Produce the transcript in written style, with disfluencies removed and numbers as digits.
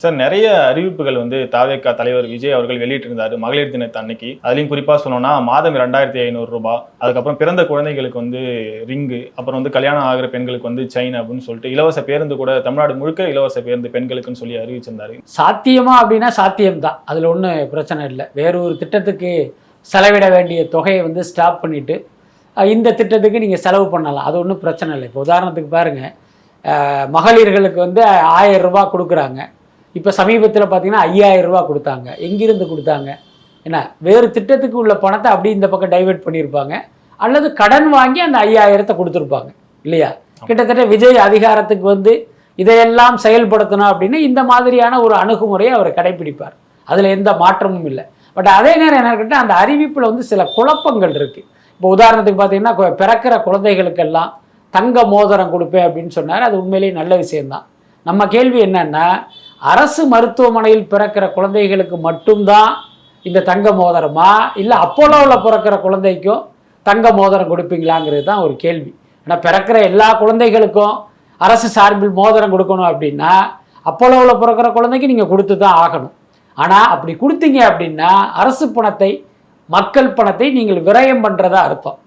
Sir, நிறைய அறிவிப்புகள் தாவேகா தலைவர் விஜய் அவர்கள் வெளியிட்டிருந்தாரு மகளிர் தினத்தை அன்னைக்கு. அதுலயும் குறிப்பா சொல்லணும்னா மாதம் 2500 ரூபாய், அதுக்கப்புறம் பிறந்த குழந்தைகளுக்கு ரிங்கு, அப்புறம் கல்யாணம் ஆகிற பெண்களுக்கு செயின் அப்படின்னு சொல்லிட்டு இலவச பேருந்து கூட தமிழ்நாடு முழுக்க இலவச பேருந்து பெண்களுக்குன்னு சொல்லி அறிவிச்சிருந்தாரு. சாத்தியமா அப்படின்னா சாத்தியம்தான், அதுல ஒன்றும் பிரச்சனை இல்லை. வேற ஒரு திட்டத்துக்கு செலவிட வேண்டிய தொகையை ஸ்டாப் பண்ணிட்டு இந்த திட்டத்துக்கு நீங்க செலவு பண்ணலாம், அது ஒன்றும் பிரச்சனை இல்லை. இப்போ உதாரணத்துக்கு பாருங்க, மகளிர்களுக்கு 1000 ரூபாய் கொடுக்குறாங்க. இப்போ சமீபத்தில் பார்த்தீங்கன்னா 5000 ரூபா கொடுத்தாங்க. எங்கிருந்து கொடுத்தாங்க? என்ன வேறு திட்டத்துக்கு உள்ள பணத்தை அப்படி இந்த பக்கம் டைவெர்ட் பண்ணியிருப்பாங்க, அல்லது கடன் வாங்கி அந்த 5000 கொடுத்துருப்பாங்க இல்லையா? கிட்டத்தட்ட விஜய் அதிகாரத்துக்கு இதையெல்லாம் செயல்படுத்தணும் அப்படின்னு இந்த மாதிரியான ஒரு அணுகுமுறையை அவர் கடைபிடிப்பார். அதில் எந்த மாற்றமும் இல்லை. பட் அதே நேரம் என்ன கேட்டால், அந்த அறிவிப்பில் சில குழப்பங்கள் இருக்குது. இப்போ உதாரணத்துக்கு பார்த்தீங்கன்னா, பிறக்கிற குழந்தைகளுக்கெல்லாம் தங்க மோதிரம் கொடுப்பேன் அப்படின்னு சொன்னார். அது உண்மையிலேயே நல்ல விஷயம்தான். நம்ம கேள்வி என்னன்னா, அரசு மருத்துவமனையில் பிறக்கிற குழந்தைகளுக்கு மட்டும்தான் இந்த தங்க மோதிரமா, இல்லை அப்போலோவில் பிறக்கிற குழந்தைக்கும் தங்க மோதிரம் கொடுப்பீங்களாங்கிறது தான் ஒரு கேள்வி. ஏன்னா பிறக்கிற எல்லா குழந்தைகளுக்கும் அரசு சார்பில் மோதிரம் கொடுக்கணும் அப்படின்னா அப்போலோவில் பிறக்கிற குழந்தைக்கு நீங்கள் கொடுத்து தான் ஆகணும். ஆனால் அப்படி கொடுத்தீங்க அப்படின்னா அரசு பணத்தை, மக்கள் பணத்தை நீங்கள் விரயம் பண்ணுறதா அர்த்தம்.